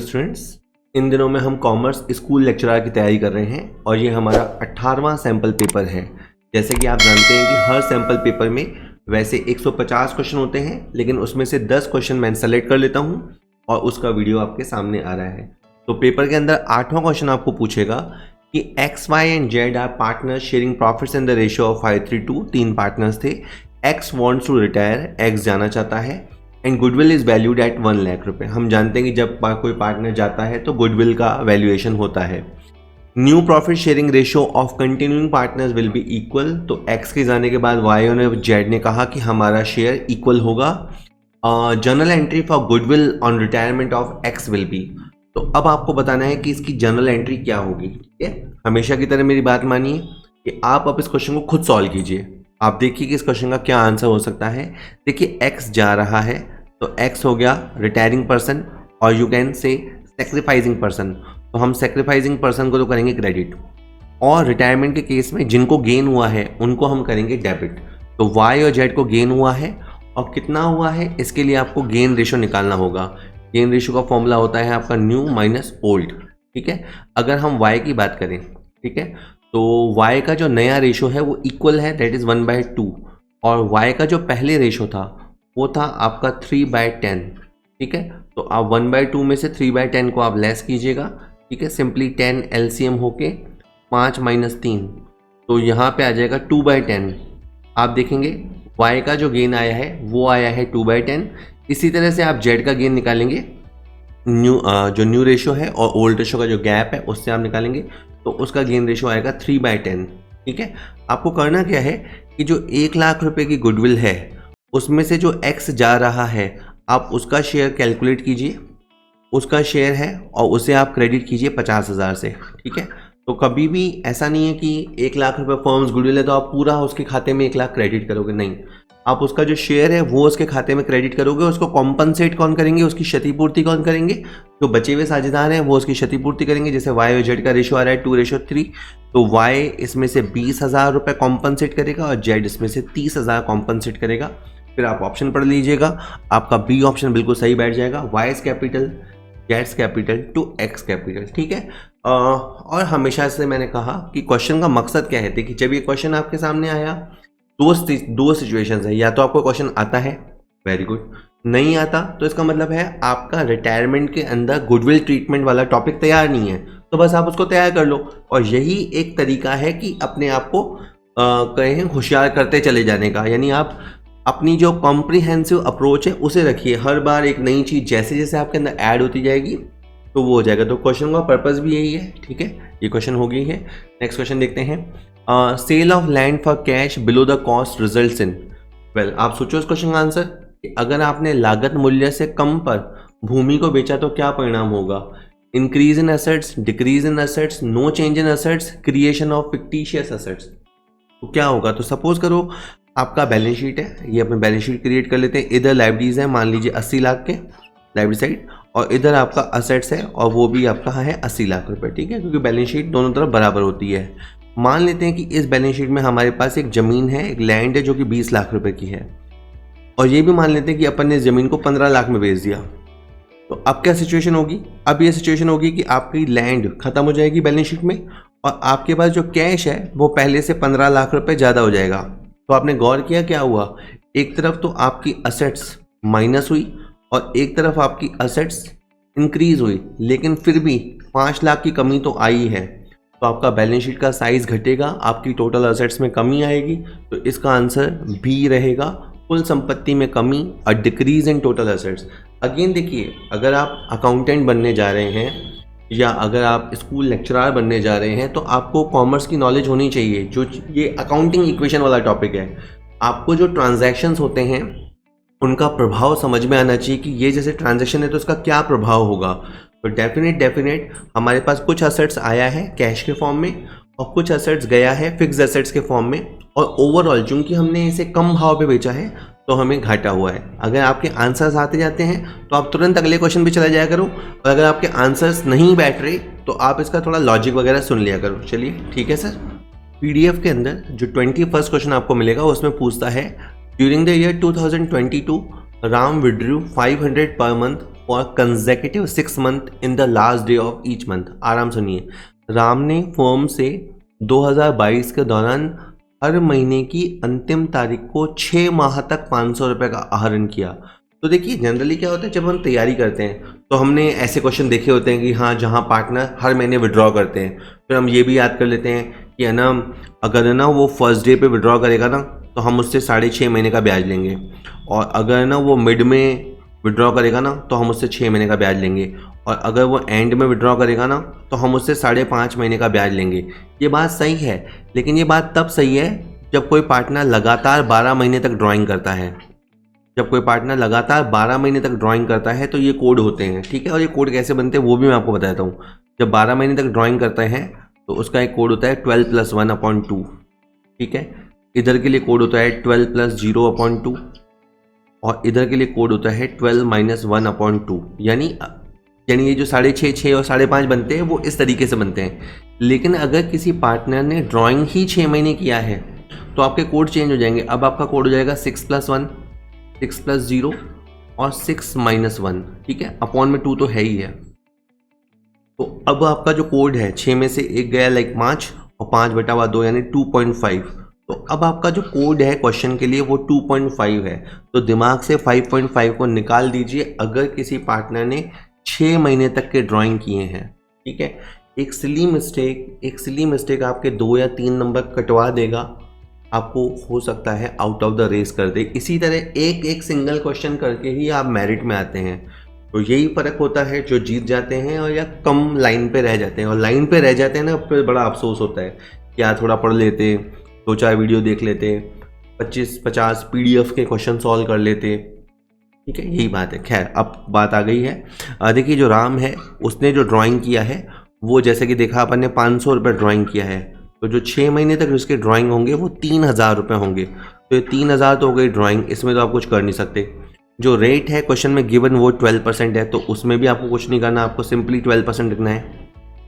Students, इन दिनों में हम कॉमर्स स्कूल लेक्चरर की तैयारी कर रहे हैं और ये हमारा 18वां सैम्पल पेपर है। जैसे कि आप जानते हैं कि हर सैम्पल पेपर में वैसे 150 क्वेश्चन होते हैं, लेकिन उसमें से 10 क्वेश्चन मैं सेलेक्ट कर लेता हूं और उसका वीडियो आपके सामने आ रहा है। तो पेपर के अंदर 8वां क्वेश्चन आपको पूछेगा कि X Y and Z are partners sharing profits in the ratio of 5:3 तीन पार्टनर्स थे। X wants to retire, X जाना चाहता है and goodwill is valued at 1 lakh रुपए। हम जानते हैं कि जब कोई पार्टनर जाता है तो गुडविल का वैल्यूएशन होता है। New profit sharing ratio of continuing partners will be equal. तो एक्स के जाने के बाद वाई और जेड ने कहा कि हमारा शेयर इक्वल होगा। Journal entry for goodwill on retirement of x will be. तो अब आपको बताना है कि इसकी जर्नल एंट्री क्या होगी। ठीक है, हमेशा की तरह मेरी बात मानिए कि आप अब इस क्वेश्चन को खुद सॉल्व कीजिए। आप देखिए कि इस क्वेश्चन का क्या आंसर हो सकता है। देखिए एक्स जा रहा है तो एक्स हो गया रिटायरिंग पर्सन और you can say sacrificing person. तो हम सेक्रीफाइसिंग पर्सन को तो करेंगे क्रेडिट और रिटायरमेंट के केस में जिनको गेन हुआ है उनको हम करेंगे डेबिट। तो वाई और जेड को गेन हुआ है और कितना हुआ है इसके लिए आपको गेन रेशियो निकालना होगा। गेन रेशियो का फॉर्मूला होता है आपका न्यू माइनस ओल्ड। ठीक है, अगर हम वाई की बात करें, ठीक है, तो y का जो नया रेशो है वो इक्वल है, दैट इज 1/2 और y का जो पहले रेशो था वो था आपका 3/10। ठीक है, तो आप 1/2 में से 3/10 को आप लेस कीजिएगा। ठीक है, सिंपली 10 एलसीएम होके 5 - 3 तो यहाँ पे आ जाएगा 2/10। आप देखेंगे y का जो गेन आया है वो आया है 2/10। इसी तरह से आप z का गेन निकालेंगे, जो न्यू रेशो है और ओल्ड रेशो का जो गैप है उससे आप निकालेंगे तो उसका गेन रेशो आएगा 3/10। ठीक है, आपको करना क्या है कि जो 1 लाख रुपए की गुडविल है उसमें से जो x जा रहा है आप उसका शेयर कैलकुलेट कीजिए, उसका शेयर है और उसे आप क्रेडिट कीजिए 50,000 से। ठीक है, तो कभी भी ऐसा नहीं है कि 1 लाख रुपए फर्म्स गुडविल है तो आप पूरा उसके खाते में 1 लाख क्रेडिट करोगे, नहीं। आप उसका जो शेयर है वो उसके खाते में क्रेडिट करोगे। उसको कॉम्पनसेट कौन करेंगे, उसकी क्षतिपूर्ति कौन करेंगे, जो बचे हुए साझेदार हैं वो उसकी क्षतिपूर्ति करेंगे। जैसे वाई और जेड का रेशो आ रहा है 2:3 तो वाई इसमें से 20,000 रुपये कॉम्पनसेट करेगा और जेड इसमें से 30,000 कॉम्पनसेट करेगा। फिर आप ऑप्शन पढ़ लीजिएगा, आपका बी ऑप्शन बिल्कुल सही बैठ जाएगा। वाइज कैपिटल, जेड्स कैपिटल टू एक्स कैपिटल। ठीक है, और हमेशा से मैंने कहा कि क्वेश्चन का मकसद क्या है। कि जब ये क्वेश्चन आपके सामने आया दो सिचुएशंस है, या तो आपको क्वेश्चन आता है, वेरी गुड, नहीं आता तो इसका मतलब है आपका रिटायरमेंट के अंदर गुडविल ट्रीटमेंट वाला टॉपिक तैयार नहीं है, तो बस आप उसको तैयार कर लो। और यही एक तरीका है कि अपने आप को कहें होशियार करते चले जाने का, यानी आप अपनी जो कॉम्प्रिहेंसिव अप्रोच है उसे रखिए। हर बार एक नई चीज़ जैसे जैसे आपके अंदर ऐड होती जाएगी तो वो हो जाएगा। तो क्वेश्चन का पर्पस भी यही है। ठीक है, ये क्वेश्चन हो गई है। नेक्स्ट क्वेश्चन देखते हैं। Sale of land for cash below the cost results in. Well, आप सोचो इस क्वेश्चन का आंसर कि अगर आपने लागत मूल्य से कम पर भूमि को बेचा तो क्या परिणाम होगा। Increase in assets, decrease in assets, no change in assets, creation of fictitious assets. तो क्या होगा, तो सपोज करो आपका बैलेंस शीट है, ये अपने बैलेंस शीट क्रिएट कर लेते हैं। इधर लाइबिलिटीज है, मान लीजिए 80 लाख के लाइबिलिटी साइड, और इधर आपका असेट्स है और वो भी आपका है 80 लाख रुपए। ठीक है, क्योंकि बैलेंस शीट दोनों तरफ बराबर होती है। मान लेते हैं कि इस बैलेंस शीट में हमारे पास एक ज़मीन है, एक लैंड है जो कि 20 लाख रुपए की है, और ये भी मान लेते हैं कि अपन ने ज़मीन को 15 लाख में बेच दिया। तो अब क्या सिचुएशन होगी, अब ये सिचुएशन होगी कि आपकी लैंड खत्म हो जाएगी बैलेंस शीट में और आपके पास जो कैश है वो पहले से 15 लाख रुपए ज़्यादा हो जाएगा। तो आपने गौर किया क्या हुआ, एक तरफ तो आपकी असेट्स माइनस हुई और एक तरफ आपकी असेट्स इंक्रीज हुई, लेकिन फिर भी 5 लाख की कमी तो आई है। तो आपका बैलेंस शीट का साइज घटेगा, आपकी टोटल असेट्स में कमी आएगी। तो इसका आंसर बी रहेगा, कुल संपत्ति में कमी, a decrease in total assets. Again देखिए, अगर आप अकाउंटेंट बनने जा रहे हैं या अगर आप स्कूल लेक्चरर बनने जा रहे हैं तो आपको कॉमर्स की नॉलेज होनी चाहिए। जो ये अकाउंटिंग इक्वेशन वाला टॉपिक है, आपको जो ट्रांजैक्शंस होते हैं उनका प्रभाव समझ में आना चाहिए कि ये जैसे ट्रांजैक्शन है तो उसका क्या प्रभाव होगा। तो डेफिनेट हमारे पास कुछ असेट्स आया है कैश के फॉर्म में और कुछ असेट्स गया है फिक्स असेट्स के फॉर्म में, और ओवरऑल चूंकि हमने इसे कम भाव पे बेचा है तो हमें घाटा हुआ है। अगर आपके आंसर्स आते जाते हैं तो आप तुरंत अगले क्वेश्चन पे चला जाया करो, और अगर आपके आंसर्स नहीं बैठ रहे तो आप इसका थोड़ा लॉजिक वगैरह सुन लिया करो। चलिए ठीक है सर। पीडीएफ के अंदर जो 21st क्वेश्चन आपको मिलेगा उसमें पूछता है, during the year 2022 Ram withdrew 500 per month for consecutive 6 month in the last day of each month. आराम सुनिए, राम ने फर्म से 2022 के दौरान हर महीने की अंतिम तारीख को 6 माह तक 500 रुपये का आहरण किया। तो देखिए जनरली क्या होता है, जब हम तैयारी करते हैं तो हमने ऐसे क्वेश्चन देखे होते हैं कि हाँ, जहाँ पार्टनर हर महीने विड्रॉ करते हैं, फिर हम ये भी याद कर लेते हैं कि है ना, अगर है ना वो फर्स्ट डे पे विड्रॉ करेगा ना तो हम उससे 6.5 महीने का ब्याज लेंगे, और अगर ना वो मिड में विड्रॉ करेगा ना तो हम उससे 6 महीने का ब्याज लेंगे, और अगर वो एंड में विड्रॉ करेगा ना तो हम उससे 5.5 महीने का ब्याज लेंगे। ये बात सही है, लेकिन ये बात तब सही है जब कोई पार्टनर लगातार 12 महीने तक ड्राइंग करता है। जब कोई पार्टनर लगातार 12 महीने तक ड्राइंग करता है तो ये कोड होते हैं, ठीक है। और ये कोड कैसे बनते हैं वो भी मैं आपको बताता हूँ। जब 12 महीने तक ड्राइंग करते हैं तो उसका एक कोड होता है 12 + 1/2, ठीक है। इधर के लिए कोड होता है 12 + 0/2, और इधर के लिए कोड होता है 12 - 1/2। यानी ये जो 6.5, 6 और 5.5 बनते हैं वो इस तरीके से बनते हैं। लेकिन अगर किसी पार्टनर ने ड्राइंग ही 6 महीने किया है तो आपके कोड चेंज हो जाएंगे। अब आपका कोड हो जाएगा 6 + 1, 6 + 0 और 6 - 1, ठीक है। अपॉन में 2 तो है ही है। तो अब आपका जो कोड है 6 में से 1 गया, लाइक 5, और 5/2 यानी 2.5। तो अब आपका जो कोड है क्वेश्चन के लिए वो 2.5 है। तो दिमाग से 5.5 को निकाल दीजिए अगर किसी पार्टनर ने 6 महीने तक के ड्राइंग किए हैं, ठीक है। एक सिली मिस्टेक आपके 2 या 3 नंबर कटवा देगा, आपको हो सकता है आउट ऑफ द रेस कर दे। इसी तरह एक सिंगल क्वेश्चन करके ही आप मेरिट में आते हैं। तो यही फ़र्क होता है, जो जीत जाते हैं और या कम लाइन पे रह जाते हैं। और लाइन पे रह जाते हैं ना, फिर बड़ा अफसोस होता है कि यार थोड़ा पढ़ लेते, 2-4 वीडियो देख लेते, 25-50 PDF के क्वेश्चन सॉल्व कर लेते, ठीक है। यही बात है। खैर, अब बात आ गई है। देखिए जो राम है उसने जो ड्राइंग किया है वो, जैसे कि देखा अपन ने 500 रुपये ड्राइंग किया है, तो जो 6 महीने तक उसके ड्राइंग होंगे वो 3000 रुपये होंगे। तो ये 3000 तो हो गई ड्राइंग, इसमें तो आप कुछ कर नहीं सकते। जो रेट है क्वेश्चन में गिवन वो 12% है, तो उसमें भी आपको कुछ नहीं करना, आपको सिंपली 12% लिखना है।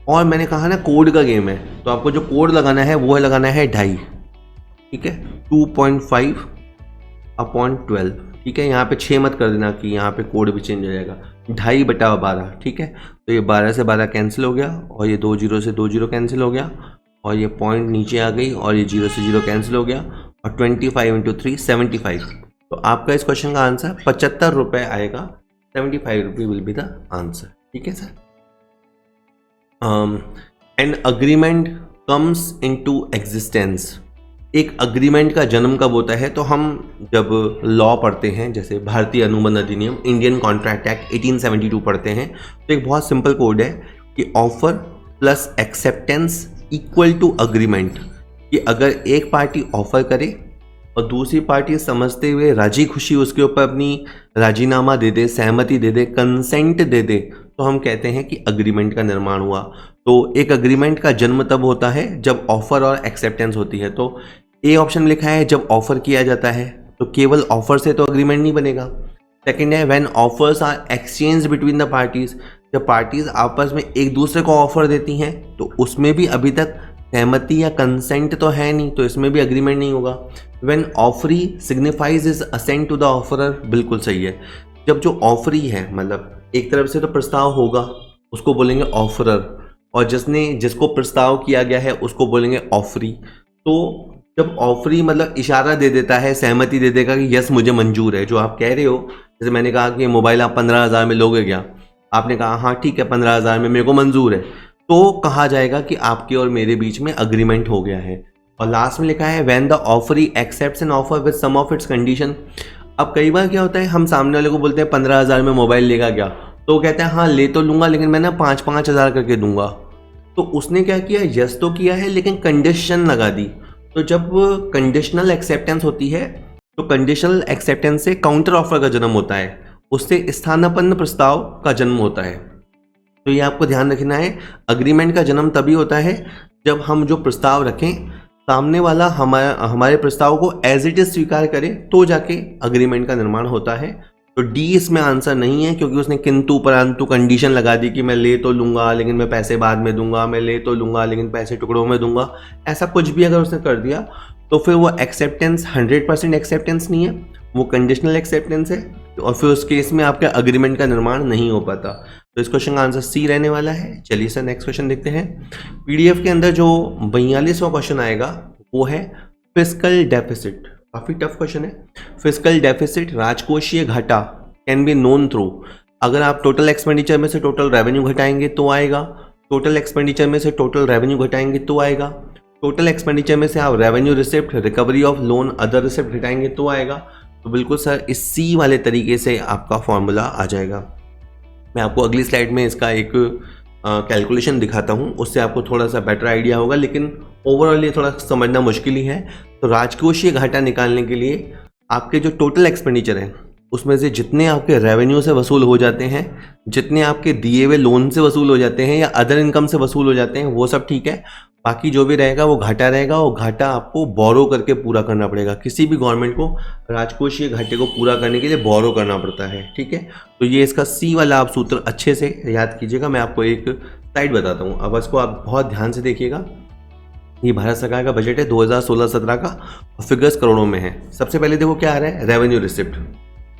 और मैंने कहा ना कोड का गेम है, तो आपको जो कोड लगाना है वो है लगाना है 2.5, ठीक है। 2.5/12, ठीक है। यहाँ पे 6 मत कर देना कि यहाँ पे कोड भी चेंज हो जाएगा। 2.5/12, ठीक है। तो ये 12 से 12 कैंसिल हो गया, और ये 2 0 से 2 0 कैंसिल हो गया, और ये पॉइंट नीचे आ गई, और ये 0 से 0 कैंसिल हो गया, और 25 × 3 75। तो आपका इस क्वेश्चन का आंसर 75 रुपये आएगा। 75 रुपये विल बी द आंसर, ठीक है sir. An agreement comes into existence. एक अग्रीमेंट का जन्म कब होता है? तो हम जब लॉ पढ़ते हैं, जैसे भारतीय अनुबंध अधिनियम, इंडियन कॉन्ट्रैक्ट एक्ट 1872 पढ़ते हैं, तो एक बहुत सिंपल कोड है कि offer plus acceptance equal to agreement. कि अगर एक पार्टी ऑफर करे और दूसरी पार्टी समझते हुए राजी खुशी उसके ऊपर अपनी राजीनामा दे दे, सहमति दे दे, कंसेंट दे दे, तो हम कहते हैं कि अग्रीमेंट का निर्माण हुआ। तो एक अग्रीमेंट का जन्म तब होता है जब ऑफर और एक्सेप्टेंस होती है। तो ए ऑप्शन लिखा है जब ऑफर किया जाता है, तो केवल ऑफर से तो अग्रीमेंट नहीं बनेगा। सेकेंड है when offers are exchange between the parties. जब पार्टीज आपस में एक दूसरे को ऑफर देती हैं तो उसमें भी अभी तक सहमति या कंसेंट तो है नहीं, तो इसमें भी अग्रीमेंट नहीं होगा। When offeree signifies is assent to the offeror, बिल्कुल सही है। जब जो ऑफरी है, मतलब एक तरफ से तो प्रस्ताव होगा, उसको बोलेंगे ऑफरर, और जिसको प्रस्ताव किया गया है उसको बोलेंगे ऑफरी। तो जब ऑफरी मतलब इशारा दे देता है, सहमति दे देगा कि यस मुझे मंजूर है, जो आप कह रहे हो, जैसे मैंने कहा कि मोबाइल आप 15,000 में लोगे क्या, आपने कहा हाँ ठीक है 15,000 में मेरे को मंजूर है, तो कहा जाएगा कि आपके और मेरे बीच में अग्रीमेंट हो गया है। और लास्ट में लिखा है when the offeree accepts an offer with some of its condition. अब कई बार क्या होता है, हम सामने वाले को बोलते हैं 15,000 में मोबाइल लेगा क्या, तो वो कहते हैं हाँ ले तो लूंगा लेकिन मैं ना 5-5 हज़ार करके दूंगा। तो उसने क्या किया, यस तो किया है लेकिन कंडीशन लगा दी। तो जब कंडीशनल एक्सेप्टेंस होती है तो कंडीशनल एक्सेप्टेंस से काउंटर ऑफर का जन्म होता है, उससे स्थानापन्न प्रस्ताव का जन्म होता है। तो ये आपको ध्यान रखना है, अग्रीमेंट का जन्म तभी होता है जब हम जो प्रस्ताव रखें, सामने वाला हमारे प्रस्ताव को एज इट इज स्वीकार करे, तो जाके अग्रीमेंट का निर्माण होता है। तो डी इसमें आंसर नहीं है, क्योंकि उसने किंतु परंतु कंडीशन लगा दी कि मैं ले तो लूंगा लेकिन मैं पैसे बाद में दूंगा, मैं ले तो लूंगा लेकिन पैसे टुकड़ों में दूंगा। ऐसा कुछ भी अगर उसने कर दिया तो फिर वो एक्सेप्टेंस 100% एक्सेप्टेंस नहीं है, वो कंडीशनल एक्सेप्टेंस है। और फिर उस केस में आपके अग्रीमेंट का निर्माण नहीं हो पाता। तो इस क्वेश्चन का आंसर सी रहने वाला है। चलिए सर नेक्स्ट क्वेश्चन देखते हैं। पीडीएफ के अंदर जो 42वां क्वेश्चन आएगा वो है फिस्कल डेफिसिट। काफी टफ क्वेश्चन है। फिस्कल डेफिसिट राजकोषीय घाटा कैन बी नोन थ्रू, अगर आप टोटल एक्सपेंडिचर में से टोटल रेवेन्यू घटाएंगे तो आएगा, टोटल एक्सपेंडिचर में से टोटल रेवेन्यू घटाएंगे तो आएगा, टोटल एक्सपेंडिचर में से आप revenue receipt, recovery of loan, other receipt घटाएंगे तो आएगा। तो बिल्कुल सर इस सी वाले तरीके से आपका फॉर्मूला आ जाएगा। मैं आपको अगली स्लाइड में इसका एक कैलकुलेशन दिखाता हूँ, उससे आपको थोड़ा सा बेटर आइडिया होगा, लेकिन ओवरऑल ये थोड़ा समझना मुश्किल ही है। तो राजकोषीय घाटा निकालने के लिए आपके जो टोटल एक्सपेंडिचर है उसमें से जितने आपके रेवेन्यू से वसूल हो जाते हैं, जितने आपके दिए हुए लोन से वसूल हो जाते हैं या अदर इनकम से वसूल हो जाते हैं वो सब ठीक है, बाकी जो भी रहेगा वो घाटा रहेगा। और घाटा आपको बोरो करके पूरा करना पड़ेगा। किसी भी गवर्नमेंट को राजकोषीय घाटे को पूरा करने के लिए बोरो करना पड़ता है, ठीक है। तो ये इसका सी वाला आप सूत्र अच्छे से याद कीजिएगा। मैं आपको एक स्लाइड बताता हूँ, अब इसको आप बहुत ध्यान से देखिएगा। ये भारत सरकार का बजट है 2016-17 का और फिगर्स करोड़ों में है। सबसे पहले देखो क्या आ रहा है, रेवेन्यू रिसिप्ट,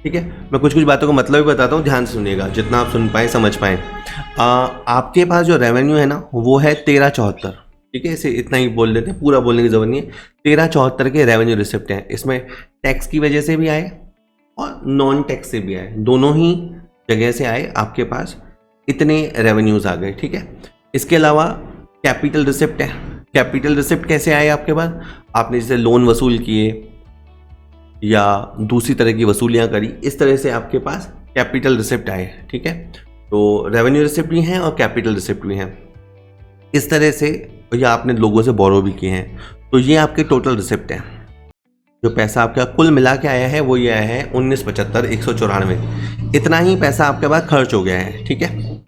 ठीक है। मैं कुछ कुछ बातों का मतलब भी बताता हूँ, ध्यान से सुनिएगा जितना आप सुन पाए समझ पाए। आपके पास जो रेवेन्यू है ना वो है 1374, ठीक है। इसे इतना ही बोल देते हैं, पूरा बोलने की जरूरत नहीं है। 1374 के रेवेन्यू रिसिप्ट हैं। इसमें टैक्स की वजह से भी आए और नॉन टैक्स से भी आए, दोनों ही जगह से आए। आपके पास इतने रेवेन्यूज आ गए, ठीक है। इसके अलावा कैपिटल रिसिप्ट है। कैपिटल रिसिप्ट कैसे आए आपके पास, आपने जैसे लोन वसूल किए या दूसरी तरह की वसूलियाँ करी, इस तरह से आपके पास कैपिटल रिसिप्ट आए, ठीक है। तो रेवेन्यू रिसिप्ट भी हैं और कैपिटल रिसिप्ट भी हैं इस तरह से, या आपने लोगों से बोरो भी किए हैं। तो ये आपके टोटल रिसिप्ट है। जो पैसा आपका कुल मिला के आया है वो ये आया है 1975,194। इतना ही पैसा आपके पास खर्च हो गया है, ठीक है।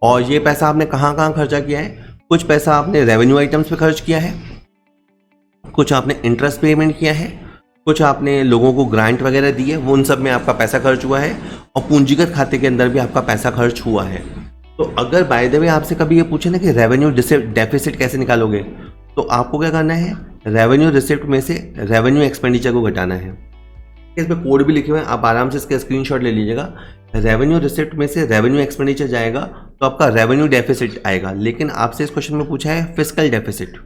और ये पैसा आपने कहाँ कहाँ खर्चा किया है, कुछ पैसा आपने रेवेन्यू आइटम्स पे खर्च किया है, कुछ आपने इंटरेस्ट पेमेंट किया है, कुछ आपने लोगों को ग्रांट वगैरह दिए, वो उन सब में आपका पैसा खर्च हुआ है। और पूंजीगत खाते के अंदर भी आपका पैसा खर्च हुआ है। तो अगर बाय द वे आपसे कभी ये पूछे ना कि रेवेन्यू डेफिसिट कैसे निकालोगे, तो आपको क्या करना है, रेवेन्यू रिसिप्ट में से रेवेन्यू एक्सपेंडिचर को घटाना है। इसमें कोड भी लिखे हुए हैं, आप आराम से इसका स्क्रीनशॉट ले लीजिएगा। रेवेन्यू रिसिप्ट में से रेवेन्यू एक्सपेंडिचर जाएगा तो आपका रेवेन्यू डेफिसिट आएगा। लेकिन आपसे इस क्वेश्चन में पूछा है फिस्कल डेफिसिट,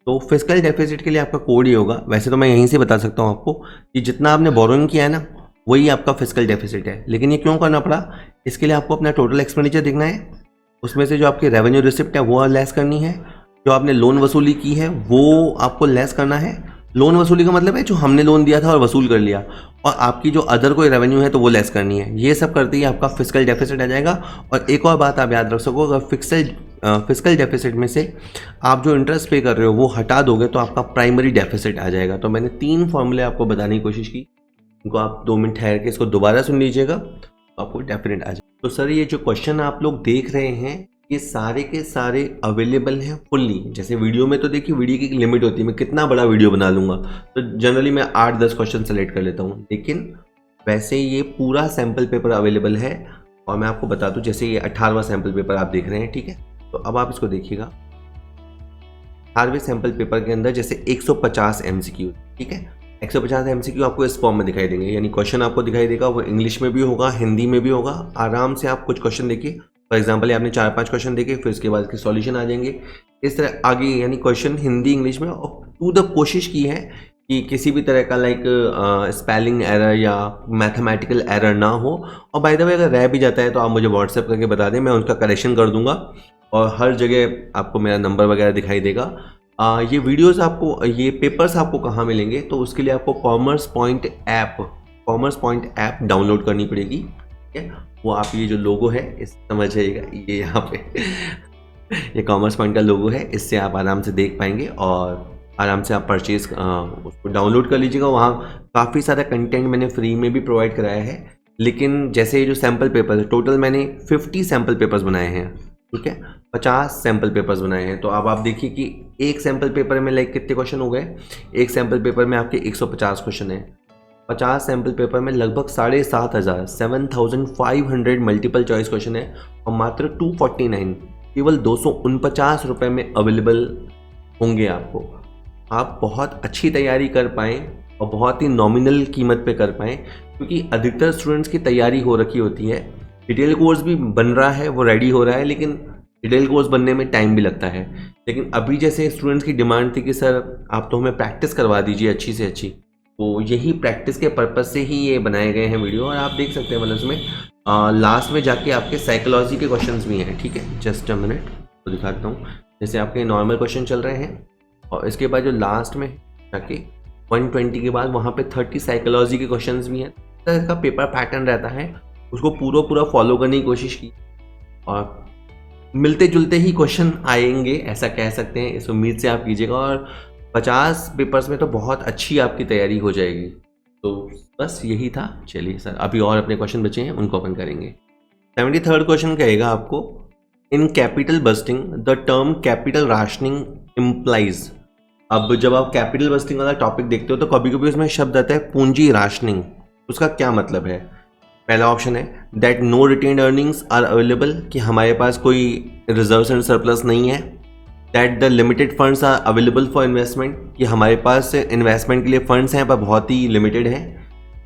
तो फिस्कल डेफिसिट के लिए आपका कोड ही होगा। वैसे तो मैं यहीं से बता सकता हूँ आपको कि जितना आपने बोरोइंग किया है ना वही आपका फिस्कल डेफिसिट है। लेकिन ये क्यों करना पड़ा, इसके लिए आपको अपना टोटल एक्सपेंडिचर देखना है, उसमें से जो आपकी रेवेन्यू रिसिप्ट है वो लेस करनी है, जो आपने लोन वसूली की है वो आपको लेस करना है। लोन वसूली का मतलब है जो हमने लोन दिया था और वसूल कर लिया, और आपकी जो अदर कोई रेवेन्यू है तो वो लेस करनी है। ये सब करते ही आपका फिस्कल डेफिसिट आ जाएगा। और एक और बात आप याद रख सको, अगर फिस्कल डेफिसिट में से आप जो इंटरेस्ट पे कर रहे हो वो हटा दोगे तो आपका प्राइमरी डेफिसिट आ जाएगा। तो मैंने 3 फॉर्मूले आपको बताने की कोशिश की, इनको आप 2 मिनट ठहर के इसको दोबारा सुन लीजिएगा तो आपको डेफिनेट आ जाएगा। तो सर ये जो क्वेश्चन आप लोग देख रहे हैं ये सारे के सारे अवेलेबल हैं फुल्ली। जैसे वीडियो में तो देखिए वीडियो की एक लिमिट होती है, मैं कितना बड़ा वीडियो बना लूँगा, तो जनरली मैं 8-10 क्वेश्चन सेलेक्ट कर लेता हूँ। लेकिन वैसे ये पूरा सैम्पल पेपर अवेलेबल है। और मैं आपको बता दूँ, जैसे ये 18वां सैम्पल पेपर आप देख रहे हैं, ठीक है। तो अब आप इसको देखिएगा। 18वें सैम्पल पेपर के अंदर जैसे 150 MCQ, ठीक है। 150 MCQ आपको इस फॉर्म में दिखाई देंगे, यानी क्वेश्चन आपको दिखाई देगा, वो इंग्लिश में भी होगा, हिंदी में भी होगा। आराम से आप कुछ क्वेश्चन देखिए। फॉर एग्जाम्पल आपने 4-5 क्वेश्चन देखे, फिर उसके बाद इसके सॉल्यूशन आ जाएंगे इस तरह आगे, यानी क्वेश्चन हिंदी इंग्लिश में। और टू द कोशिश की है कि किसी भी तरह का लाइक स्पेलिंग एरर या मैथमेटिकल एरर ना हो। और बाय द वे अगर रह भी जाता है तो आप मुझे व्हाट्सएप करके बता दें, मैं उसका करेक्शन कर दूंगा। और हर जगह आपको मेरा नंबर वगैरह दिखाई देगा। ये वीडियोस आपको, ये पेपर्स आपको कहाँ मिलेंगे, तो उसके लिए आपको कॉमर्स पॉइंट ऐप डाउनलोड करनी पड़ेगी, ठीक है। वो आप ये जो लोगो है इस समझ जाइएगा, ये यहाँ पे ये कॉमर्स पॉइंट का लोगो है, इससे आप आराम से देख पाएंगे और आराम से आप परचेज उसको डाउनलोड कर लीजिएगा। वहाँ काफ़ी सारा कंटेंट मैंने फ्री में भी प्रोवाइड कराया है। लेकिन जैसे ये जो सैम्पल पेपर है, टोटल मैंने 50 सैम्पल पेपर्स बनाए हैं, ठीक है। 50 सैम्पल पेपर्स बनाए हैं। तो अब आप देखिए कि एक सैम्पल पेपर में लाइक कितने क्वेश्चन हो गए, एक सैम्पल पेपर में आपके 150 क्वेश्चन है। 50 सैम्पल पेपर में लगभग 7,500 मल्टीपल चॉइस क्वेश्चन है और मात्र 249 केवल 249 रुपये में अवेलेबल होंगे आपको। आप बहुत अच्छी तैयारी कर पाएँ और बहुत ही नॉमिनल कीमत पे कर पाएँ, क्योंकि अधिकतर स्टूडेंट्स की तैयारी हो रखी होती है। डिटेल कोर्स भी बन रहा है, वो रेडी हो रहा है, लेकिन डिटेल कोर्स बनने में टाइम भी लगता है। लेकिन अभी जैसे स्टूडेंट्स की डिमांड थी कि सर आप तो हमें प्रैक्टिस करवा दीजिए अच्छी से अच्छी, तो यही प्रैक्टिस के पर्पज़ से ही ये बनाए गए हैं वीडियो। और आप देख सकते हैं मतलब इसमें लास्ट में जाके आपके साइकोलॉजी के क्वेश्चंस भी हैं, ठीक है। जस्ट अ मिनट तो दिखाता हूँ। जैसे आपके नॉर्मल क्वेश्चन चल रहे हैं और इसके बाद जो लास्ट में जाके 120 के बाद वहाँ पे 30 साइकोलॉजी के क्वेश्चंस भी हैं। इस तरह का पेपर पैटर्न रहता है, उसको पूरा फॉलो करने की कोशिश की और मिलते जुलते ही क्वेश्चन आएंगे, ऐसा कह सकते हैं। इस उम्मीद से आप कीजिएगा और 50 पेपर्स में तो बहुत अच्छी आपकी तैयारी हो जाएगी। तो बस यही था। चलिए सर, अभी और अपने क्वेश्चन बचे हैं, उनको अपन करेंगे। 73rd क्वेश्चन कहेगा आपको, in capital budgeting the term capital rationing implies. अब जब आप कैपिटल बस्टिंग वाला टॉपिक देखते हो तो कभी कभी उसमें शब्द आता है पूंजी राशनिंग। उसका क्या मतलब है? पहला ऑप्शन है that no retained earnings are available, कि हमारे पास कोई रिजर्व्स एंड सरप्लस नहीं है। That the limited funds are available for investment, कि हमारे पास इन्वेस्टमेंट के लिए फंड्स हैं पर बहुत ही लिमिटेड हैं।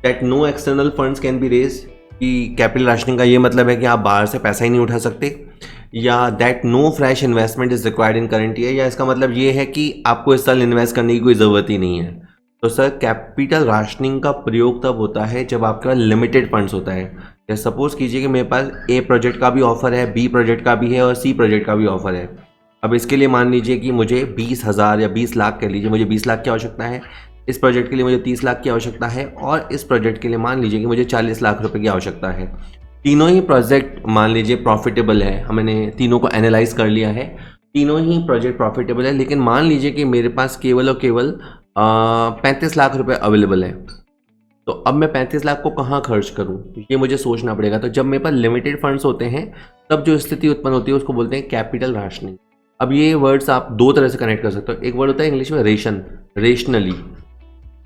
That no external funds can be raise, कि कैपिटल राशनिंग का ये मतलब है कि आप बाहर से पैसा ही नहीं उठा सकते। या that no fresh investment is required in current year, या इसका मतलब ये है कि आपको इस साल इन्वेस्ट करने की कोई ज़रूरत ही नहीं है। तो सर कैपिटल राशनिंग का प्रयोग तब होता है जब आपके पास लिमिटेड फंड्स होता है। जैसे सपोज कीजिए कि मेरे पास ए प्रोजेक्ट का भी ऑफर है, बी प्रोजेक्ट का भी है और सी प्रोजेक्ट का भी ऑफर है। अब इसके लिए मान लीजिए कि मुझे 20,000 या 20 लाख कह लीजिए, मुझे 20 लाख की आवश्यकता है। इस प्रोजेक्ट के लिए मुझे 30 लाख की आवश्यकता है और इस प्रोजेक्ट के लिए मान लीजिए कि मुझे 40 लाख रुपए की आवश्यकता है। तीनों ही प्रोजेक्ट मान लीजिए प्रॉफिटेबल है, हमने तीनों को एनालाइज कर लिया है, तीनों ही प्रोजेक्ट प्रॉफिटेबल है, लेकिन मान लीजिए कि मेरे पास केवल और केवल 35 लाख रुपए अवेलेबल है। तो अब मैं 35 लाख को कहाँ खर्च करूँ, ये मुझे सोचना पड़ेगा। तो जब मेरे पास लिमिटेड फंड्स होते हैं तब जो स्थिति उत्पन्न होती है उसको बोलते हैं कैपिटल राशनिंग। अब ये वर्ड्स आप दो तरह से कनेक्ट कर सकते हो। एक वर्ड होता है इंग्लिश में रेशन, रेशनली।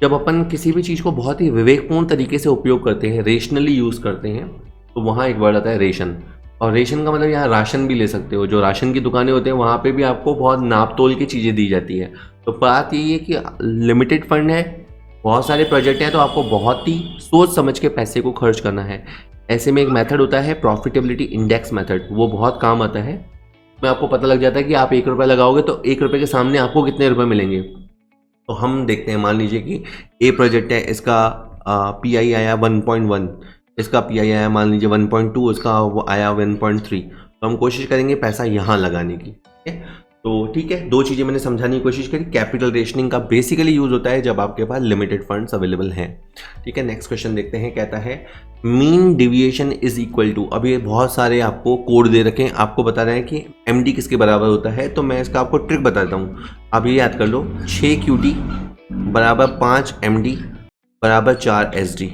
जब अपन किसी भी चीज़ को बहुत ही विवेकपूर्ण तरीके से उपयोग करते हैं, रेशनली यूज़ करते हैं, तो वहाँ एक वर्ड आता है रेशन। और रेशन का मतलब यहाँ राशन भी ले सकते हो। जो राशन की दुकानें होते हैं वहाँ पे भी आपको बहुत नाप तोल की चीज़ें दी जाती है। तो बात ये है कि लिमिटेड फंड है, बहुत सारे प्रोजेक्ट हैं, तो आपको बहुत ही सोच समझ के पैसे को खर्च करना है। ऐसे में एक मेथड होता है प्रॉफिटेबिलिटी इंडेक्स मेथड, वो बहुत काम आता है। में आपको पता लग जाता है कि आप 1 रुपये लगाओगे तो 1 रुपये के सामने आपको कितने रुपए मिलेंगे। तो हम देखते हैं, मान लीजिए कि ए प्रोजेक्ट है, इसका PI आया 1.1, इसका PI आया मान लीजिए 1.2, इसका वो आया 1.3। तो हम कोशिश करेंगे पैसा यहाँ लगाने की, ठीक है। तो ठीक है, दो चीज़ें मैंने समझाने की कोशिश करी। कैपिटल रेशनिंग का बेसिकली यूज़ होता है जब आपके पास लिमिटेड फंड्स अवेलेबल हैं, ठीक है। नेक्स्ट क्वेश्चन देखते हैं, कहता है mean deviation is equal to. अब ये बहुत सारे आपको कोड दे रखे हैं, आपको बता रहे हैं कि MD किसके बराबर होता है। तो मैं इसका आपको ट्रिक बताता हूँ, आप ये याद कर लो, 6 QD बराबर 5 MD बराबर 4 SD,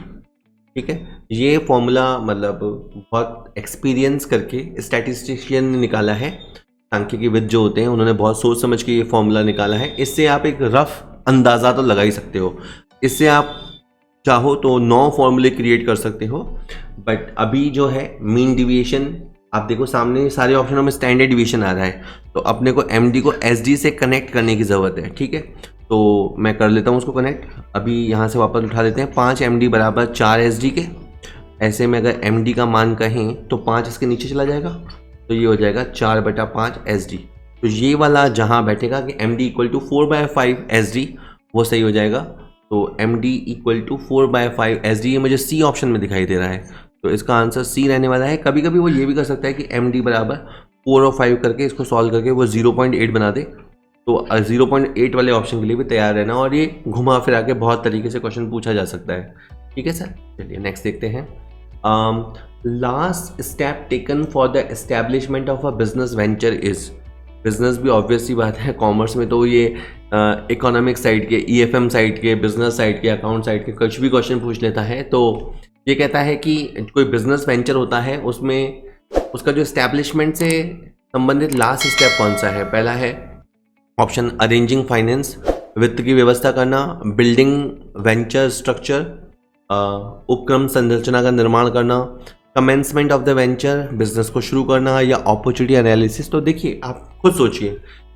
ठीक है। ये फॉर्मूला मतलब बहुत एक्सपीरियंस करके स्टैटिस्टिशियन ने निकाला है। सांख्यिकीविद जो होते हैं उन्होंने बहुत सोच समझ के ये फॉर्मूला निकाला है। इससे आप एक रफ अंदाज़ा तो लगा ही सकते हो। इससे आप चाहो तो 9 फॉर्मूले क्रिएट कर सकते हो। बट अभी जो है मीन डिविएशन, आप देखो सामने सारे ऑप्शनों में स्टैंडर्ड डिविएशन आ रहा है, तो अपने को MD को SD से कनेक्ट करने की ज़रूरत है, ठीक है। तो मैं कर लेता हूँ उसको कनेक्ट। अभी यहाँ से वापस उठा लेते हैं, 5 MD बराबर 4 SD के। ऐसे में अगर MD का मान कहें तो 5 इसके नीचे चला जाएगा, तो ये हो जाएगा 4/5 SD। तो ये वाला जहाँ बैठेगा कि MD इक्वल टू 4/5 SD, वो सही हो जाएगा। तो MD इक्वल टू 4/5 SD, ये मुझे C ऑप्शन में दिखाई दे रहा है, तो इसका आंसर C रहने वाला है। कभी कभी वो ये भी कर सकता है कि MD बराबर 4 और 5 करके इसको सॉल्व करके वो 0.8 बना दे। तो 0.8 वाले ऑप्शन के लिए भी तैयार रहना, और ये घुमा फिरा के बहुत तरीके से क्वेश्चन पूछा जा सकता है, ठीक है सर। चलिए नेक्स्ट देखते हैं। Last step taken for the establishment of a business venture is. Business भी ऑब्वियस सी बात है, कॉमर्स में तो ये इकोनॉमिक साइड के, EFM साइड के, बिजनेस साइड के, अकाउंट साइड के कुछ भी क्वेश्चन पूछ लेता है। तो ये कहता है कि कोई बिजनेस वेंचर होता है, उसमें उसका जो एस्टेब्लिशमेंट से संबंधित लास्ट स्टेप कौन सा है। पहला है ऑप्शन अरेंजिंग फाइनेंस, वित्त की व्यवस्था करना, बिल्डिंग वेंचर स्ट्रक्चर, उपक्रम संरचना का निर्माण करना, commencement of the venture, business को शुरू करना, या अपॉर्चुनिटी एनालिसिस। तो देखिए आप खुद सोचिए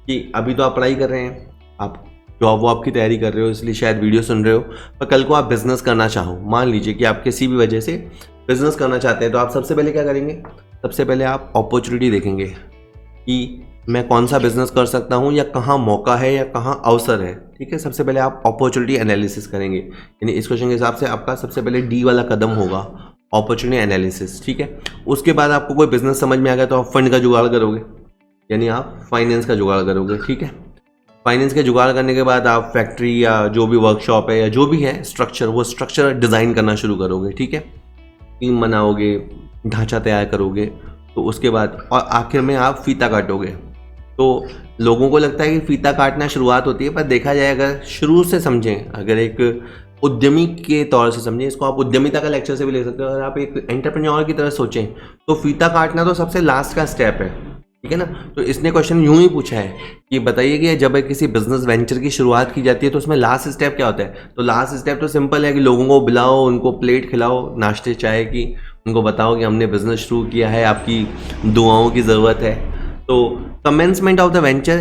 कि अभी तो आप पढ़ाई कर रहे हैं, आप जॉब वॉब की तैयारी कर रहे हो इसलिए शायद वीडियो सुन रहे हो, पर कल को आप बिजनेस करना चाहो, मान लीजिए कि आप किसी भी वजह से बिजनेस करना चाहते हैं, तो आप सबसे पहले क्या करेंगे? सबसे पहले आप अपॉर्चुनिटी देखेंगे कि मैं कौन सा बिजनेस कर सकता हूँ या कहाँ मौका है या कहाँ अवसर है। ठीक है, सबसे पहले आप अपॉर्चुनिटी एनालिसिस करेंगे, यानी इस क्वेश्चन के हिसाब से आपका सबसे पहले डी वाला कदम होगा, अपॉर्चुनिटी एनालिसिस। ठीक है, उसके बाद आपको कोई बिजनेस समझ में आ गया तो आप फंड का जुगाड़ करोगे, यानी आप फाइनेंस का जुगाड़ करोगे। ठीक है, फाइनेंस के जुगाड़ करने के बाद आप फैक्ट्री या जो भी वर्कशॉप है या जो भी है स्ट्रक्चर, वो स्ट्रक्चर डिज़ाइन करना शुरू करोगे। ठीक है, टीम बनाओगे, ढांचा तैयार करोगे, तो उसके बाद और आखिर में आप फीता काटोगे। तो लोगों को लगता है कि फीता काटना शुरुआत होती है, पर देखा जाए अगर शुरू से समझें, अगर एक उद्यमी के तौर से समझें, इसको आप उद्यमिता का लेक्चर से भी ले सकते हो, अगर आप एक एंटरप्रेन्योर की तरह सोचें तो फीता काटना तो सबसे लास्ट का स्टेप है। ठीक है ना, तो इसने क्वेश्चन यूं ही पूछा है कि बताइए कि जब किसी बिजनेस वेंचर की शुरुआत की जाती है तो उसमें लास्ट स्टेप क्या होता है? तो लास्ट स्टेप तो सिंपल है कि लोगों को बुलाओ, उनको प्लेट खिलाओ नाश्ते चाय की, उनको बताओ कि हमने बिजनेस शुरू किया है, आपकी दुआओं की ज़रूरत है। तो commencement of the venture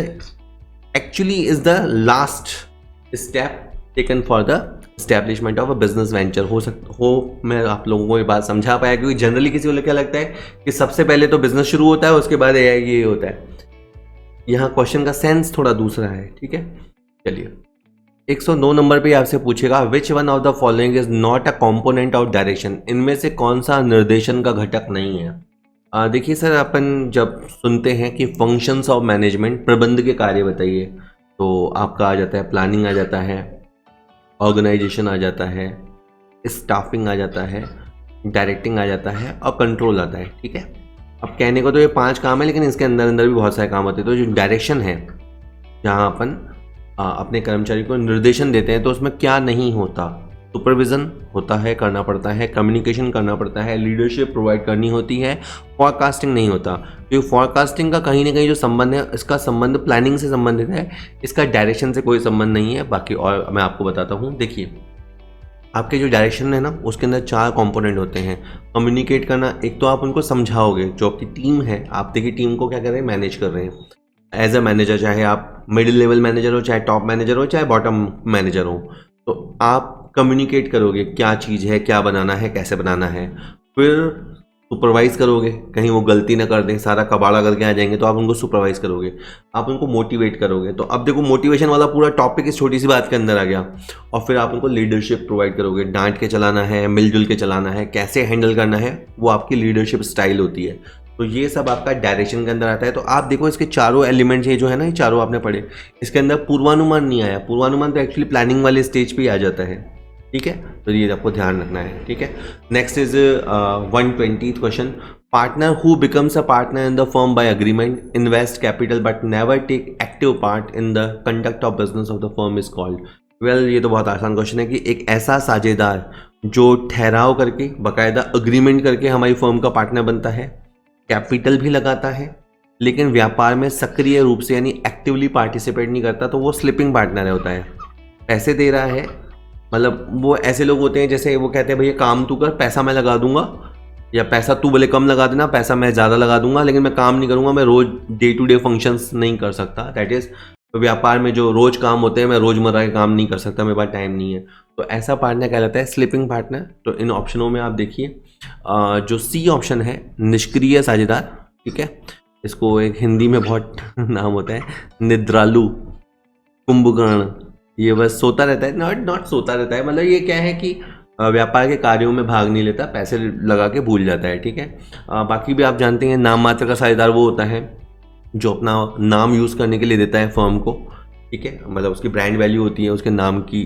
actually is the last step taken for the establishment of a business venture. मैं आप लोगों को ये बात समझा पाया, क्योंकि जनरली किसी को क्या लगता है कि सबसे पहले तो बिजनेस शुरू होता है उसके बाद ये होता है। यहाँ क्वेश्चन का सेंस थोड़ा दूसरा है। ठीक है, चलिए 109 नंबर पे आपसे पूछेगा which one of the following is not a component of direction, इनमें से कौन सा निर्देशन का घटक नहीं है? देखिए सर, अपन जब सुनते हैं कि फंक्शंस ऑफ मैनेजमेंट, प्रबंध के कार्य बताइए, तो आपका आ जाता है प्लानिंग, आ जाता है ऑर्गेनाइजेशन, आ जाता है स्टाफिंग, आ जाता है डायरेक्टिंग, आ जाता है और कंट्रोल आता है। ठीक है, अब कहने को तो ये 5 काम है, लेकिन इसके अंदर अंदर भी बहुत सारे काम होते हैं। तो जो डायरेक्शन है, जहाँ अपन अपने कर्मचारी को निर्देशन देते हैं, तो उसमें क्या नहीं होता? सुपरविज़न होता है, करना पड़ता है, कम्युनिकेशन करना पड़ता है, लीडरशिप प्रोवाइड करनी होती है, फॉरकास्टिंग नहीं होता। क्योंकि फॉरकास्टिंग का कहीं ना कहीं जो संबंध है, इसका संबंध प्लानिंग से संबंधित है, इसका डायरेक्शन से कोई संबंध नहीं है। बाकी और मैं आपको बताता हूँ, देखिए आपके जो डायरेक्शन है ना, उसके अंदर 4 कंपोनेंट होते हैं। कम्युनिकेट करना, एक तो आप उनको समझाओगे, जो आपकी टीम है, आप देखिए टीम को क्या कर रहे हैं, मैनेज कर रहे हैं एज अ मैनेजर, चाहे आप मिडिल लेवल मैनेजर हो, चाहे टॉप मैनेजर हो, चाहे बॉटम मैनेजर हो, तो आप कम्युनिकेट करोगे क्या चीज़ है, क्या बनाना है, कैसे बनाना है। फिर सुपरवाइज़ करोगे, कहीं वो गलती ना कर दें, सारा कबाड़ा करके आ जाएंगे, तो आप उनको सुपरवाइज़ करोगे, आप उनको मोटिवेट करोगे। तो अब देखो मोटिवेशन वाला पूरा टॉपिक इस छोटी सी बात के अंदर आ गया। और फिर आप उनको लीडरशिप प्रोवाइड करोगे, डांट के चलाना है, मिलजुल के चलाना है, कैसे हैंडल करना है, वो आपकी लीडरशिप स्टाइल होती है। तो ये सब आपका डायरेक्शन के अंदर आता है। तो आप देखो इसके चारों एलिमेंट्स, ये जो है ना, ये चारों आपने पढ़े, इसके अंदर पूर्वानुमान नहीं आया। पूर्वानुमान तो एक्चुअली प्लानिंग वाले स्टेज पे ही आ जाता है। ठीक है, तो ये आपको ध्यान रखना है। ठीक है, next is 120th question, partner who becomes a partner in the firm by agreement invest capital but never take active part in the conduct of business of the firm is called. Well, ये तो बहुत आसान question है कि एक ऐसा साझेदार जो ठहराव करके, बाकायदा अग्रीमेंट करके हमारी फर्म का पार्टनर बनता है, कैपिटल भी लगाता है, लेकिन व्यापार में सक्रिय रूप से यानी एक्टिवली पार्टिसिपेट नहीं करता, तो वो स्लिपिंग पार्टनर होता है। पैसे दे रहा है, मतलब वो ऐसे लोग होते हैं जैसे वो कहते हैं भैया काम तू कर, पैसा मैं लगा दूंगा, या पैसा तू भले कम लगा देना, पैसा मैं ज़्यादा लगा दूंगा, लेकिन मैं काम नहीं करूंगा, मैं रोज डे टू डे फंक्शंस नहीं कर सकता। दैट इज़, व्यापार में जो रोज काम होते हैं, मैं रोजमर्रा के काम नहीं कर सकता, मेरे पास टाइम नहीं है। तो ऐसा पार्टनर कहलाता है स्लिपिंग पार्टनर। तो इन ऑप्शनों में आप देखिए जो सी ऑप्शन है, निष्क्रिय साझेदार। ठीक है, इसको एक हिंदी में बहुत नाम होता है, निद्रालु, कुंभकर्ण, ये बस सोता रहता है, नॉट सोता रहता है, मतलब ये क्या है कि व्यापार के कार्यों में भाग नहीं लेता, पैसे लगा के भूल जाता है। ठीक है, बाकी भी आप जानते हैं नाम मात्र का साझेदार वो होता है जो अपना नाम यूज़ करने के लिए देता है फर्म को। ठीक है, मतलब उसकी ब्रांड वैल्यू होती है, उसके नाम की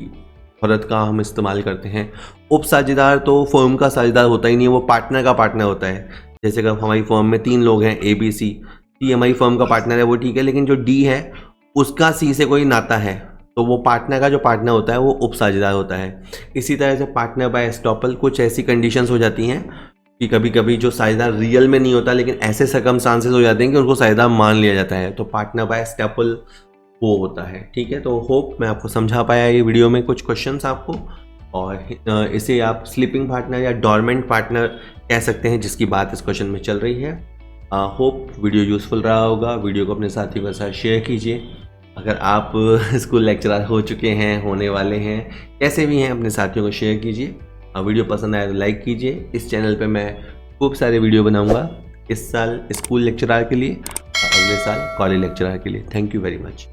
फर्द का हम इस्तेमाल करते हैं। उप साझेदार तो फर्म का साझेदार होता ही नहीं है, वो पार्टनर का पार्टनर होता है। जैसे कि हमारी फर्म में 3 लोग हैं, ABC, सी हमारी फर्म का पार्टनर है, वो ठीक है, लेकिन जो D है उसका C से कोई नाता है, तो वो पार्टनर का जो पार्टनर होता है वो उप साझेदार होता है। इसी तरह से पार्टनर बाय एस्टॉपल, कुछ ऐसी कंडीशंस हो जाती हैं कि कभी कभी जो साझेदार रियल में नहीं होता, लेकिन ऐसे सर्कमस्टांसेस हो जाते हैं कि उनको साझेदार मान लिया जाता है, तो पार्टनर बाय एस्टॉपल वो होता है। ठीक है, तो होप मैं आपको समझा पाया ये वीडियो में कुछ क्वेश्चंस आपको, और इसे आप स्लीपिंग पार्टनर या डॉर्मेंट पार्टनर कह सकते हैं, जिसकी बात इस क्वेश्चन में चल रही है। होप वीडियो यूज़फुल रहा होगा। वीडियो को अपने साथियों के साथ शेयर कीजिए। अगर आप स्कूल लेक्चरर हो चुके हैं, होने वाले हैं, कैसे भी हैं, अपने साथियों को शेयर कीजिए। वीडियो पसंद आए तो लाइक कीजिए। इस चैनल पे मैं खूब सारे वीडियो बनाऊंगा, इस साल स्कूल लेक्चरर के लिए और अगले साल कॉलेज लेक्चरर के लिए। Thank you very much.